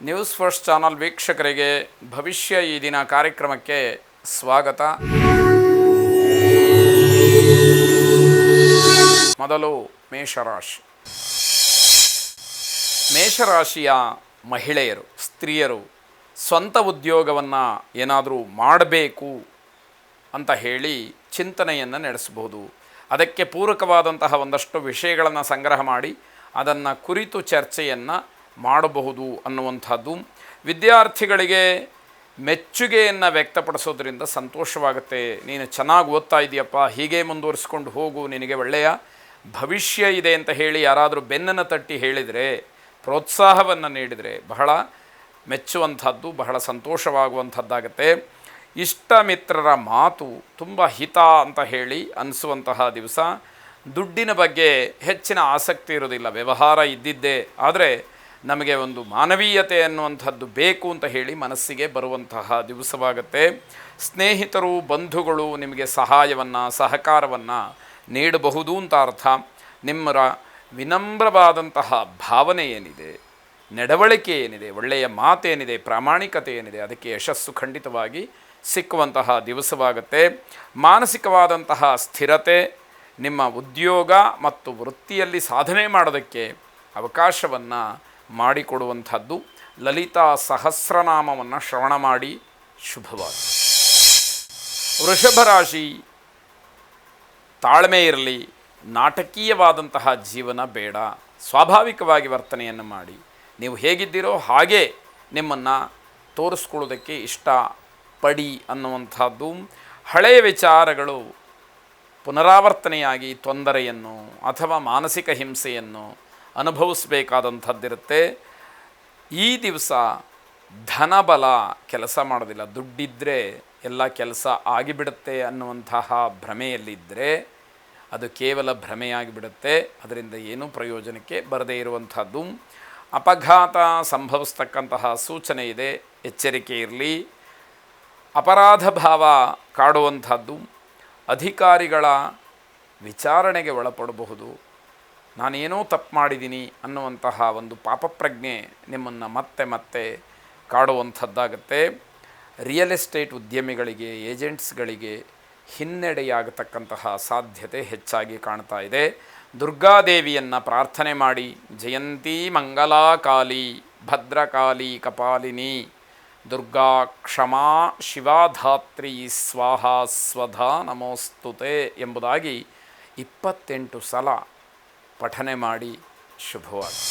News first channel ವೀಕ್ಷಕರಿಗೆ ಭವಿಷ್ಯ ಈ ದಿನ ಕಾರ್ಯಕ್ರಮಕ್ಕೆ ಸ್ವಾಗತ. ಮೊದಲು ಮೇಷರಾಶಿ. ಮೇಷರಾಶಿಯ ಮಹಿಳೆಯರು, ಸ್ತ್ರೀಯರು ಸ್ವಂತ ಉದ್ಯೋಗವನ್ನು ಏನಾದರೂ ಮಾಡಬೇಕು ಅಂತ ಹೇಳಿ ಚಿಂತನೆಯನ್ನು ನಡೆಸಬಹುದು. ಅದಕ್ಕೆ ಪೂರಕವಾದಂತಹ ಒಂದಷ್ಟು ವಿಷಯಗಳನ್ನು ಸಂಗ್ರಹ ಮಾಡಿ ಅದನ್ನು ಕುರಿತು ಚರ್ಚೆಯನ್ನು ಮಾಡಬಹುದು ಅನ್ನುವಂಥದ್ದು. ವಿದ್ಯಾರ್ಥಿಗಳಿಗೆ ಮೆಚ್ಚುಗೆಯನ್ನು ವ್ಯಕ್ತಪಡಿಸೋದ್ರಿಂದ ಸಂತೋಷವಾಗುತ್ತೆ. ನೀನು ಚೆನ್ನಾಗಿ ಓದ್ತಾ ಇದೆಯಪ್ಪ, ಹೀಗೆ ಮುಂದುವರಿಸ್ಕೊಂಡು ಹೋಗು, ನಿನಗೆ ಒಳ್ಳೆಯ ಭವಿಷ್ಯ ಇದೆ ಅಂತ ಹೇಳಿ ಯಾರಾದರೂ ಬೆನ್ನನ್ನು ತಟ್ಟಿ ಹೇಳಿದರೆ, ಪ್ರೋತ್ಸಾಹವನ್ನು ನೀಡಿದರೆ ಬಹಳ ಮೆಚ್ಚುವಂಥದ್ದು, ಬಹಳ ಸಂತೋಷವಾಗುವಂಥದ್ದಾಗತ್ತೆ. ಇಷ್ಟ ಮಿತ್ರರ ಮಾತು ತುಂಬ ಹಿತ ಅಂತ ಹೇಳಿ ಅನಿಸುವಂತಹ ದಿವಸ. ದುಡ್ಡಿನ ಬಗ್ಗೆ ಹೆಚ್ಚಿನ ಆಸಕ್ತಿ ಇರೋದಿಲ್ಲ, ವ್ಯವಹಾರ ಇದ್ದಿದ್ದೇ, ಆದರೆ ನಮಗೆ ಒಂದು ಮಾನವೀಯತೆ ಅನ್ನುವಂಥದ್ದು ಬೇಕು ಅಂತ ಹೇಳಿ ಮನಸ್ಸಿಗೆ ಬರುವಂತಹ ದಿವಸವಾಗುತ್ತೆ. ಸ್ನೇಹಿತರು, ಬಂಧುಗಳು ನಿಮಗೆ ಸಹಾಯವನ್ನು, ಸಹಕಾರವನ್ನು ನೀಡಬಹುದು ಅಂತ ಅರ್ಥ. ನಿಮ್ಮ ವಿನಮ್ರವಾದಂತಹ ಭಾವನೆ ಏನಿದೆ, ನಡವಳಿಕೆ ಏನಿದೆ, ಒಳ್ಳೆಯ ಮಾತೇನಿದೆ, ಪ್ರಾಮಾಣಿಕತೆ ಏನಿದೆ, ಅದಕ್ಕೆ ಯಶಸ್ಸು ಖಂಡಿತವಾಗಿ ಸಿಕ್ಕುವಂತಹ ದಿವಸವಾಗುತ್ತೆ. ಮಾನಸಿಕವಾದಂತಹ ಸ್ಥಿರತೆ, ನಿಮ್ಮ ಉದ್ಯೋಗ ಮತ್ತು ವೃತ್ತಿಯಲ್ಲಿ ಸಾಧನೆ ಮಾಡೋದಕ್ಕೆ ಅವಕಾಶವನ್ನು ಮಾಡಿಕೊಡುವಂಥದ್ದು. ಲಲಿತಾ ಸಹಸ್ರನಾಮವನ್ನು ಶ್ರವಣ ಮಾಡಿ ಶುಭವಾಗಿ. ವೃಷಭ ರಾಶಿ, ತಾಳ್ಮೆ ಇರಲಿ, ನಾಟಕೀಯವಾದಂತಹ ಜೀವನ ಬೇಡ. ಸ್ವಾಭಾವಿಕವಾಗಿ ವರ್ತನೆಯನ್ನು ಮಾಡಿ, ನೀವು ಹೇಗಿದ್ದೀರೋ ಹಾಗೇ ನಿಮ್ಮನ್ನು ತೋರಿಸ್ಕೊಳ್ಳೋದಕ್ಕೆ ಇಷ್ಟಪಡಿ ಅನ್ನುವಂಥದ್ದು. ಹಳೆಯ ವಿಚಾರಗಳು ಪುನರಾವರ್ತನೆಯಾಗಿ ತೊಂದರೆಯನ್ನು ಅಥವಾ ಮಾನಸಿಕ ಹಿಂಸೆಯನ್ನು ಅನುಭವಿಸಬೇಕಾದಂಥದ್ದಿರುತ್ತೆ. ಈ ದಿವಸ ಧನಬಲ ಕೆಲಸ ಮಾಡೋದಿಲ್ಲ. ದುಡ್ಡಿದ್ದರೆ ಎಲ್ಲ ಕೆಲಸ ಆಗಿಬಿಡುತ್ತೆ ಅನ್ನುವಂತಹ ಭ್ರಮೆಯಲ್ಲಿದ್ದರೆ ಅದು ಕೇವಲ ಭ್ರಮೆಯಾಗಿಬಿಡುತ್ತೆ. ಅದರಿಂದ ಏನೂ ಪ್ರಯೋಜನಕ್ಕೆ ಬರದೇ ಇರುವಂಥದ್ದು. ಅಪಘಾತ ಸಂಭವಿಸ್ತಕ್ಕಂತಹ ಸೂಚನೆ ಇದೆ, ಎಚ್ಚರಿಕೆ ಇರಲಿ. ಅಪರಾಧ ಭಾವ ಕಾಡುವಂಥದ್ದು. ಅಧಿಕಾರಿಗಳ ವಿಚಾರಣೆಗೆ ಒಳಪಡಬಹುದು. ನಾನೇನೋ ತಪ್ಪು ಮಾಡಿದ್ದೀನಿ ಅನ್ನುವಂತಹ ಒಂದು ಪಾಪಪ್ರಜ್ಞೆ ನಿಮ್ಮನ್ನು ಮತ್ತೆ ಮತ್ತೆ ಕಾಡುವಂಥದ್ದಾಗತ್ತೆ. ರಿಯಲ್ ಎಸ್ಟೇಟ್ ಉದ್ಯಮಿಗಳಿಗೆ, ಏಜೆಂಟ್ಸ್ಗಳಿಗೆ ಹಿನ್ನಡೆಯಾಗತಕ್ಕಂತಹ ಸಾಧ್ಯತೆ ಹೆಚ್ಚಾಗಿ ಕಾಣ್ತಾ ಇದೆ. ದುರ್ಗಾದೇವಿಯನ್ನು ಪ್ರಾರ್ಥನೆ ಮಾಡಿ. ಜಯಂತಿ ಮಂಗಲಾ ಕಾಳಿ ಭದ್ರಕಾಳಿ ಕಪಾಲಿನಿ ದುರ್ಗಾ ಕ್ಷಮಾ ಶಿವಾಧಾತ್ರಿ ಸ್ವಾಹಾ ಸ್ವಧಾ ನಮೋಸ್ತುತೆ ಎಂಬುದಾಗಿ 28 ಸಲ ಪಠನೆ ಮಾಡಿ ಶುಭವಾಗಿ.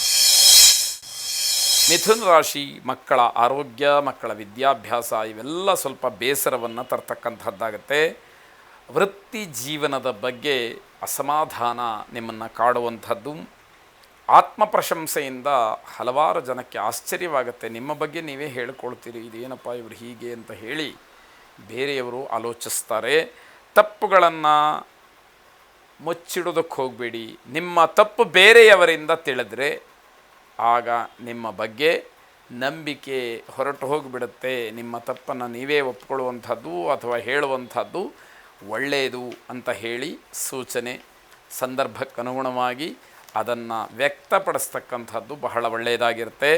ಮಿಥುನ ರಾಶಿ, ಮಕ್ಕಳ ಆರೋಗ್ಯ, ಮಕ್ಕಳ ವಿದ್ಯಾಭ್ಯಾಸ ಇವೆಲ್ಲ ಸ್ವಲ್ಪ ಬೇಸರವನ್ನು ತರ್ತಕ್ಕಂಥದ್ದಾಗತ್ತೆ. ವೃತ್ತಿ ಜೀವನದ ಬಗ್ಗೆ ಅಸಮಾಧಾನ ನಿಮ್ಮನ್ನು ಕಾಡುವಂಥದ್ದು. ಆತ್ಮಪ್ರಶಂಸೆಯಿಂದ ಹಲವಾರು ಜನಕ್ಕೆ ಆಶ್ಚರ್ಯವಾಗುತ್ತೆ. ನಿಮ್ಮ ಬಗ್ಗೆ ನೀವೇ ಹೇಳಿಕೊಳ್ತೀರಿ, ಇದೇನಪ್ಪ ಇವರು ಹೀಗೆ ಅಂತ ಹೇಳಿ ಬೇರೆಯವರು ಆಲೋಚಿಸ್ತಾರೆ. ತಪ್ಪುಗಳನ್ನು ಮುಚ್ಚಿಡೋದಕ್ಕೆ ಹೋಗಬೇಡಿ. ನಿಮ್ಮ ತಪ್ಪು ಬೇರೆಯವರಿಂದ ತಿಳಿದ್ರೆ ಆಗ ನಿಮ್ಮ ಬಗ್ಗೆ ನಂಬಿಕೆ ಹೊರಟು ಹೋಗಿಬಿಡುತ್ತೆ. ನಿಮ್ಮ ತಪ್ಪನ್ನು ನೀವೇ ಒಪ್ಕೊಳ್ಳುವಂಥದ್ದು ಅಥವಾ ಹೇಳುವಂಥದ್ದು ಒಳ್ಳೆಯದು ಅಂತ ಹೇಳಿ ಸೂಚನೆ. ಸಂದರ್ಭಕ್ಕನುಗುಣವಾಗಿ ಅದನ್ನು ವ್ಯಕ್ತಪಡಿಸ್ತಕ್ಕಂಥದ್ದು ಬಹಳ ಒಳ್ಳೆಯದಾಗಿರುತ್ತೆ.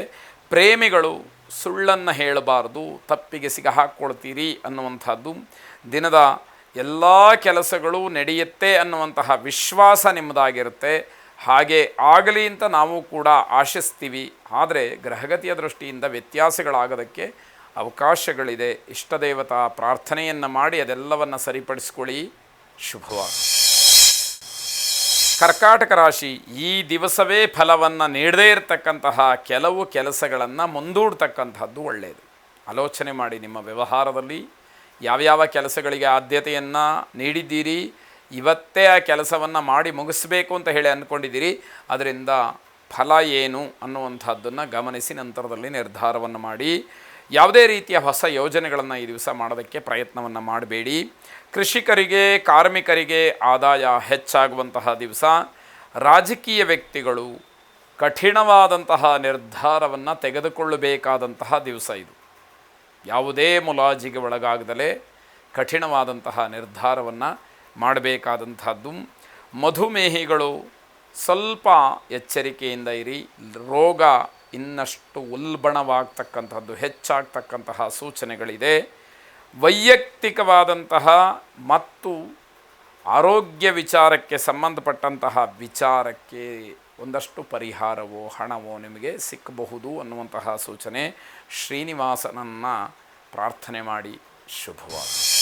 ಪ್ರೇಮಿಗಳು ಸುಳ್ಳನ್ನು ಹೇಳಬಾರ್ದು, ತಪ್ಪಿಗೆ ಸಿಗಹಾಕ್ಕೊಳ್ತೀರಿ ಅನ್ನುವಂಥದ್ದು. ದಿನದ ಎಲ್ಲ ಕೆಲಸಗಳು ನಡೆಯುತ್ತೆ ಅನ್ನುವಂತಹ ವಿಶ್ವಾಸ ನಿಮ್ಮದಾಗಿರುತ್ತೆ. ಹಾಗೆ ಆಗಲಿ ಅಂತ ನಾವು ಕೂಡ ಆಶಿಸ್ತೀವಿ. ಆದರೆ ಗ್ರಹಗತಿಯ ದೃಷ್ಟಿಯಿಂದ ವ್ಯತ್ಯಾಸಗಳಾಗೋದಕ್ಕೆ ಅವಕಾಶಗಳಿದೆ. ಇಷ್ಟದೇವತಾ ಪ್ರಾರ್ಥನೆಯನ್ನು ಮಾಡಿ ಅದೆಲ್ಲವನ್ನು ಸರಿಪಡಿಸ್ಕೊಳ್ಳಿ. ಶುಭವಾಗಿ. ಕರ್ಕಾಟಕ ರಾಶಿ, ಈ ದಿವಸವೇ ಫಲವನ್ನು ನೀಡದೇ ಇರತಕ್ಕಂತಹ ಕೆಲವು ಕೆಲಸಗಳನ್ನು ಮುಂದೂಡ್ತಕ್ಕಂಥದ್ದು ಒಳ್ಳೆಯದು. ಆಲೋಚನೆ ಮಾಡಿ. ನಿಮ್ಮ ವ್ಯವಹಾರದಲ್ಲಿ ಯಾವ್ಯಾವ ಕೆಲಸಗಳಿಗೆ ಆದ್ಯತೆಯನ್ನು ನೀಡಿದ್ದೀರಿ, ಇವತ್ತೇ ಆ ಕೆಲಸವನ್ನು ಮಾಡಿ ಮುಗಿಸ್ಬೇಕು ಅಂತ ಹೇಳಿ ಅಂದ್ಕೊಂಡಿದ್ದೀರಿ, ಅದರಿಂದ ಫಲ ಏನು ಅನ್ನುವಂಥದ್ದನ್ನು ಗಮನಿಸಿ ನಂತರದಲ್ಲಿ ನಿರ್ಧಾರವನ್ನು ಮಾಡಿ. ಯಾವುದೇ ರೀತಿಯ ಹೊಸ ಯೋಜನೆಗಳನ್ನು ಈ ದಿವಸ ಮಾಡೋದಕ್ಕೆ ಪ್ರಯತ್ನವನ್ನು ಮಾಡಬೇಡಿ. ಕೃಷಿಕರಿಗೆ, ಕಾರ್ಮಿಕರಿಗೆ ಆದಾಯ ಹೆಚ್ಚಾಗುವಂತಹ ದಿವಸ. ರಾಜಕೀಯ ವ್ಯಕ್ತಿಗಳು ಕಠಿಣವಾದಂತಹ ನಿರ್ಧಾರವನ್ನು ತೆಗೆದುಕೊಳ್ಳಬೇಕಾದಂತಹ ದಿವಸ ಇದು. ಯಾವುದೇ ಮುಲಾಜಿಗೆ ಒಳಗಾಗದಲೇ ಕಠಿಣವಾದಂತಹ ನಿರ್ಧಾರವನ್ನು ಮಾಡಬೇಕಾದಂಥದ್ದು. ಮಧುಮೇಹಿಗಳು ಸ್ವಲ್ಪ ಎಚ್ಚರಿಕೆಯಿಂದ ಇರಿ. ರೋಗ ಇನ್ನಷ್ಟು ಉಲ್ಬಣವಾಗ್ತಕ್ಕಂಥದ್ದು, ಹೆಚ್ಚಾಗ್ತಕ್ಕಂತಹ ಸೂಚನೆಗಳಿದೆ. ವೈಯಕ್ತಿಕವಾದಂತಹ ಮತ್ತು ಆರೋಗ್ಯ ವಿಚಾರಕ್ಕೆ ಸಂಬಂಧಪಟ್ಟಂತಹ ವಿಚಾರಕ್ಕೆ ಒಂದಷ್ಟು ಪರಿಹಾರವೋ ಹಣವೋ ನಿಮಗೆ ಸಿಕ್ಕಬಹುದು ಅನ್ನುವಂತಹ ಸೂಚನೆ. ಶ್ರೀನಿವಾಸನನ್ನು ಪ್ರಾರ್ಥನೆ ಮಾಡಿ. ಶುಭವಾಗಲಿ.